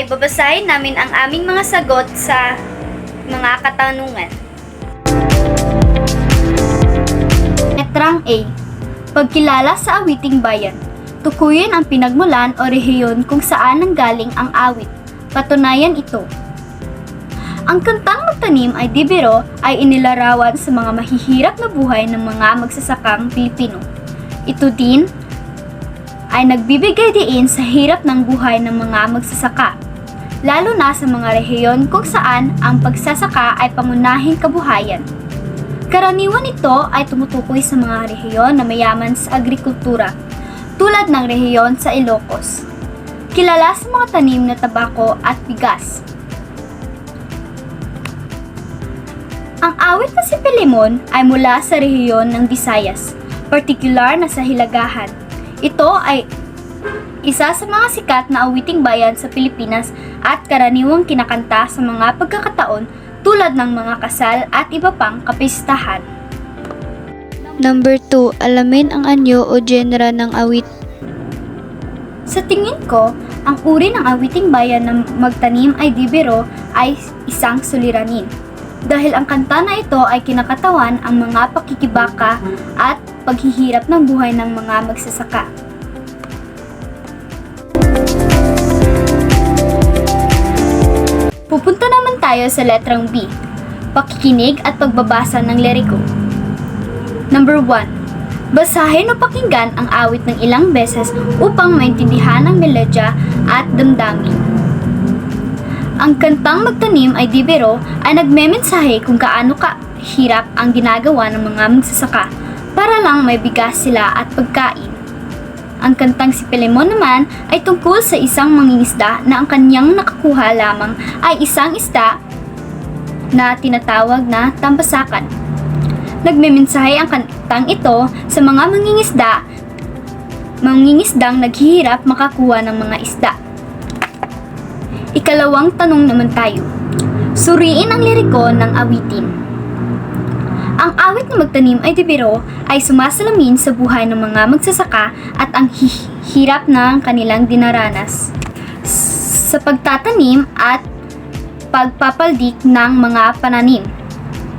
ay babasahin namin ang aming mga sagot sa mga katanungan. Letrang A. Pagkilala sa awiting bayan. Tukuyin ang pinagmulan o rehiyon kung saan nanggaling ang awit. Patunayan ito. Ang kantang Magtanim ay Di Biro ay inilarawan sa mga mahihirap na buhay ng mga magsasakang Pilipino. Ito din ay nagbibigay diin sa hirap ng buhay ng mga magsasaka, lalo na sa mga rehiyon kung saan ang pagsasaka ay pangunahing kabuhayan. Karaniwan ito ay tumutukoy sa mga rehiyon na mayaman sa agrikultura, tulad ng rehiyon sa Ilocos. Kilala sa mga tanim na tabako at bigas. Ang awit na si Pilimon ay mula sa rehiyon ng Visayas, partikular na sa Hilagahan. Ito ay isa sa mga sikat na awiting bayan sa Pilipinas at karaniwang kinakanta sa mga pagkakataon tulad ng mga kasal at iba pang kapistahan. Number 2. Alamin ang anyo o genre ng awit. Sa tingin ko, ang uri ng awiting bayan ng Magtanim ay Di Biro ay isang suliranin. Dahil ang kanta na ito ay kinakatawan ang mga pakikibaka at paghihirap ng buhay ng mga magsasaka. Pupunta naman tayo sa letrang B, pakikinig at pagbabasa ng liriko. Number 1. Basahin o pakinggan ang awit ng ilang beses upang maintindihan ang melodya at damdamin. Ang kantang Magtanim ay Di Biro ay nagmemensahe kung gaano kahirap ang ginagawa ng mga magsasaka para lang may bigas sila at pagkain. Ang kantang Si Pilimon naman ay tungkol sa isang mangingisda na ang kanyang nakakuha lamang ay isang isda na tinatawag na tambasakan. Nagmemensahe ang kantang ito sa mga mangingisdang naghihirap makakuha ng mga isda. Ikalawang tanong naman tayo. Suriin ang liriko ng awitin. Ang awit na Magtanim ay Di Biro ay sumasalamin sa buhay ng mga magsasaka at ang hirap ng kanilang dinaranas sa pagtatanim at pagpapaldik ng mga pananim.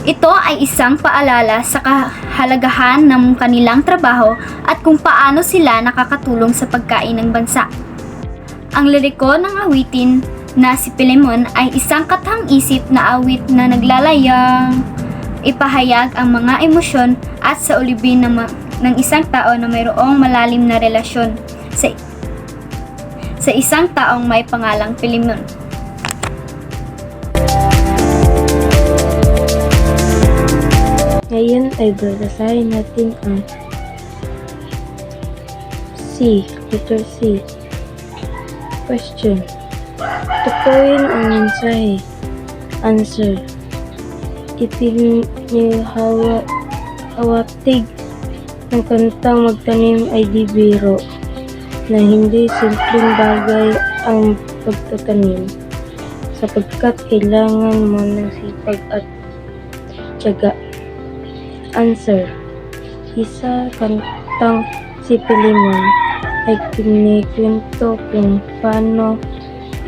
Ito ay isang paalala sa kahalagahan ng kanilang trabaho at kung paano sila nakakatulong sa pagkain ng bansa. Ang liriko ng awitin na Si Pilimon ay isang kathang-isip na awit na naglalayang ipahayag ang mga emosyon at sa ulibin ng isang tao na mayroong malalim na relasyon sa isang taong may pangalang Pilimon. Ngayon ay babasahin natin ang C, letter C. Question. Tukuyin ang mensahe. Answer. Ipinihawaktig ng kantang Magtanim ay Di Biro na hindi simpleng bagay ang pagtatanim sapagkat kailangan mo ng sipag at tiyaga. Answer. Isa kantang Si Pilimon ay kinikwento kung paano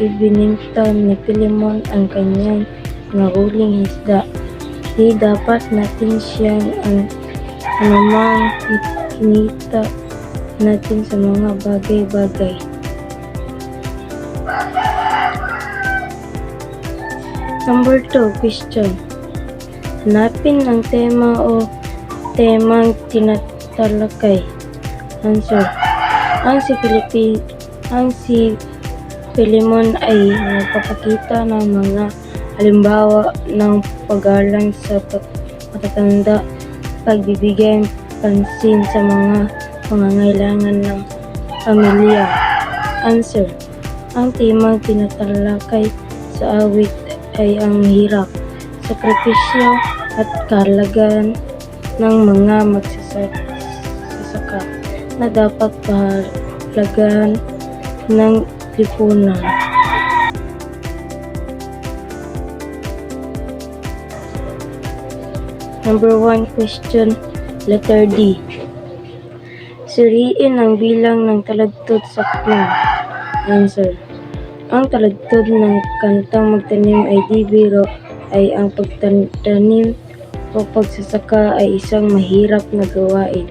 ibininta ni Pilimon ang kanyang nahuling isda. Di dapat natin siyang anumang kinita natin sa mga bagay-bagay. Number 2, question. Hanapin ang tema o temang tinatalakay. Answer. Ang si Pilimon ay nagpapakita ng mga halimbawa ng paggalang sa matatanda, pagbibigay pansin sa mga pangangailangan ng pamilya. Answer. Ang temang tinatalakay sa awit ay ang hirap, sakripisyo at kahalagahan ng mga magsasaka na dapat pahalagahan ng lipunan. Number 1, question, letter D. Suriin ang bilang ng talagtod sa aklat. Answer. Ang talagtod ng kantang Magtanim Ay Di Biro ay ang pagtatanim o pagsasaka ay isang mahirap na gawain.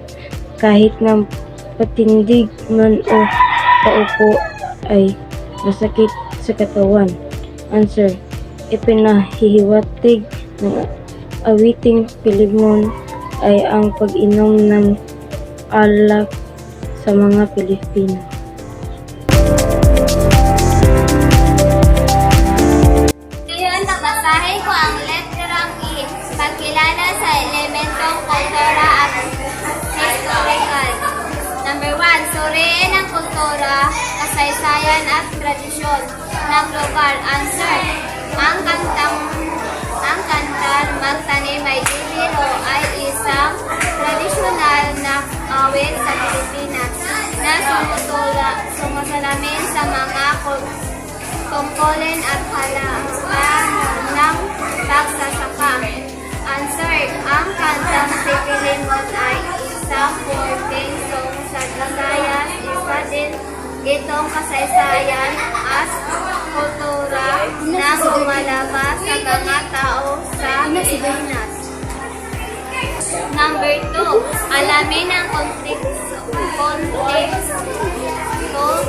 Kahit na patindig man o paupo ay masakit sa katawan. Answer: ipinahihiwatig ng awiting Pilimon ay ang pag-inom ng alak sa mga Pilipino. Ngayon, nabasahin ko ang letrang E. Pagkilala sa elementong kultura at historical. Number 1. Suriin ang kultura, kasaysayan at tradisyon ng lugar. Answer. Ang kantar Magtanim Ay Di Biro ay isang tradisyonal na awit sa Pilipinas na sumasalamin sa mga tungkulin at halaman ng pagsasaka. Answer. Ang kantang Si Pilimon ay isang working song sa Visayas. Isa din itong kasaysayan at kultura na lumalabas sa mga tao sa Pilipinas. Number 2. Alamin ang konteksto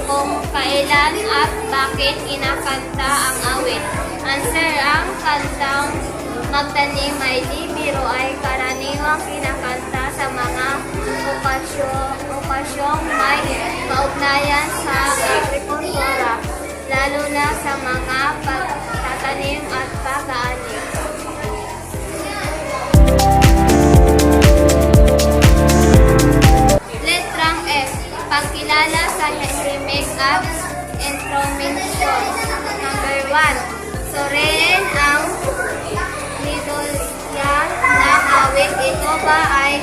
kung kailan at bakit kinakanta ang awit. Answer. Ang kantang Magtanim Ay Di Biro ay karaniwang kinakanta sa mga okasyong may kaugnayan sa agrikultura, lalo na sa mga pagtatanim at pag-aani. Letrang F. Pagkilala sa himig at instrumentasyon. Number 1. Suriin ang melodya ng awit. Ito ba ay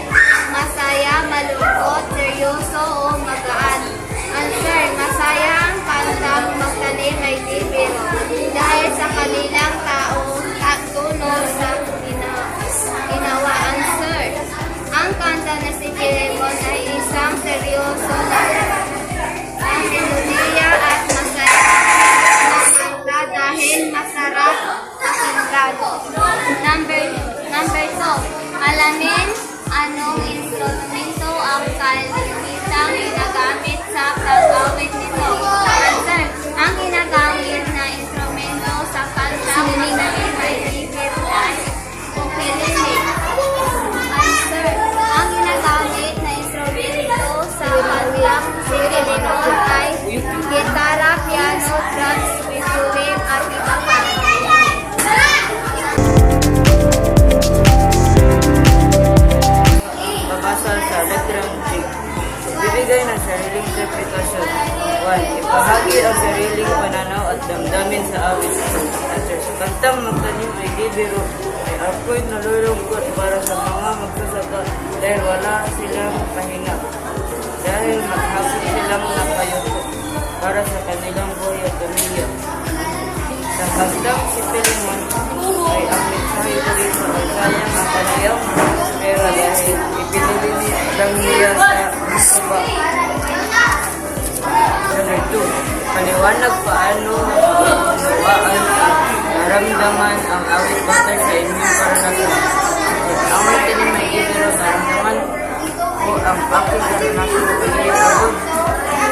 masaya, malungkot, seryoso o magaan? Answer. Masaya ang kantang Magtanim Ay Di Biro dahil sa kanilang tunol sa ginawa. Answer. Ang kanta na Si Pilimon ay isang seryoso na melodiya at masaya kumanta dahil masarap pakinggan. Number 2. Alamin anong instrumento ang kalimitang ginagamit sa pag-awit nito. Answer. Ang ginagamit na instrumento sa kantang Magtanim Ay Di Biro ay ukulele. Answer. Ang ginagamit na instrumento sa kantang Si Pilimon ay gitara, piano, drums, violin, at iba pa. Babasa sa letrang G. Bibigay ng sariling interpretasyon. 1. Ipahagi ang sariling pananaw at damdamin sa awit. Answer. Sa kantang Magtanim Ay Di Biro ay ako'y nalulungkot para sa mga magsasaka dahil wala silang pahinga. Dahil maghapon silang nakayuko para sa kanilang buhay at pamilya. Sa kantang Si Pilimon ay ang mensahe ko dito ay kanyang matanayaw pero dahil ipinili lang niya sa iba. Number 2. Paliwanag paano unawaan at naramdaman ang awit batay sa inyong karanasan. Ang Magtanim Ay Di Biro naramdaman ko ang aking karanasan sa pagkakagod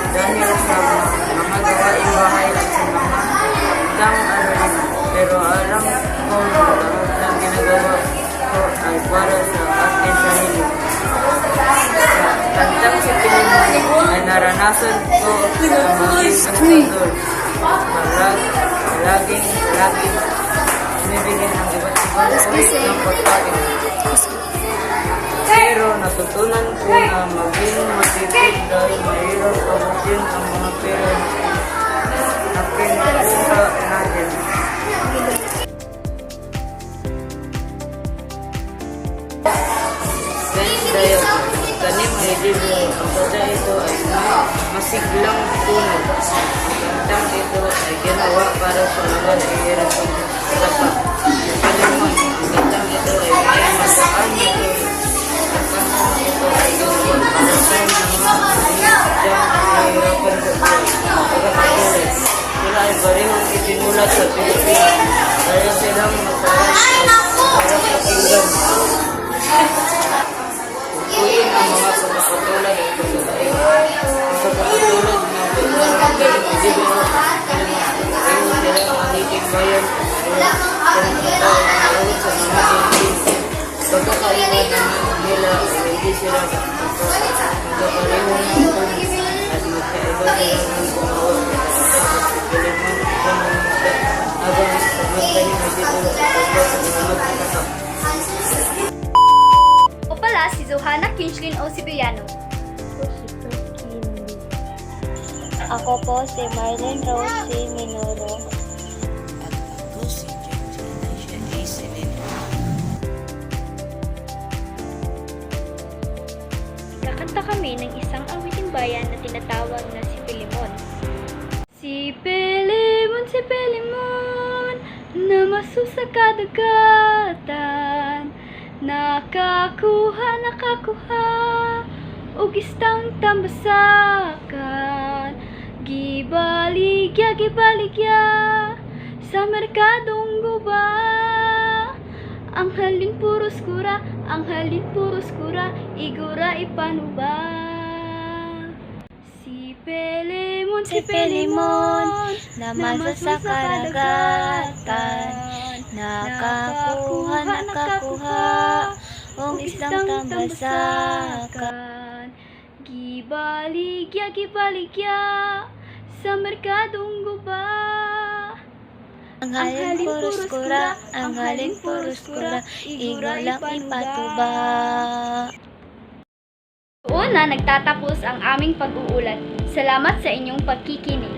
dahil sa mga gawaing bahay at sa mga dang araw. Pero alam ko na lahat ng ginagawa ko ay para sa aking sarili. Sa kantang Si Pilimon ay naranasan ko ang maging aktador. Laging binibigyan ng iba't ibang uri ng pagkain. Pero natutunan ko na maging matipid dahil mahirap abutin ang mga pera na kinukuha natin. Dahil Magtanim Ay Di Biro, ang kanta ito ay masiglang puno. Ang kantang ito ay ginawa para sa mga nahihirapang dapat. Pilimon, ang kantang ito ay may magaan na tuloy. Ang kantang ito ay ginawa para sa mga nahihirapan sa pagkakatuloy. Sila ay pareho sinulat sa Pilipinas. Kaya silang masarap pakinggan. Tukuyin ang mga pagkakatulad at pagkakain. Ang pagkakatulad ng pagkakagaling Idibiro, ayun sila ang aniting bayan, ayun sa mga Pilipino. Pagkakaiwan ng nila, hindi sila magkakaroon ng tulis at magkaiba sila ng pumawag sa Pilipinas habang sa magtanim ay dito sa magkakasap. O pala si Johanna Kinchlin O. Siberiano. Ako po si Marlene Rose Minoro. Kakanta kami ng isang awiting bayan na tinatawag na si Pilimon. Si Pilimon, na masusa kadagatan, nakakuha, og istang tambasakan, gibaligya, sa merkadong guba. Ang halin puro skura, igura ipanuba. Si Pilimon, na masa sa karagatan, nakakuha, ang isang tambasakan, gibaligya, sa merkadong guba. ang halin puro skura, igura lang ipatuba. Doon na nagtatapos ang aming pag-uulat. Salamat sa inyong pagkikinig.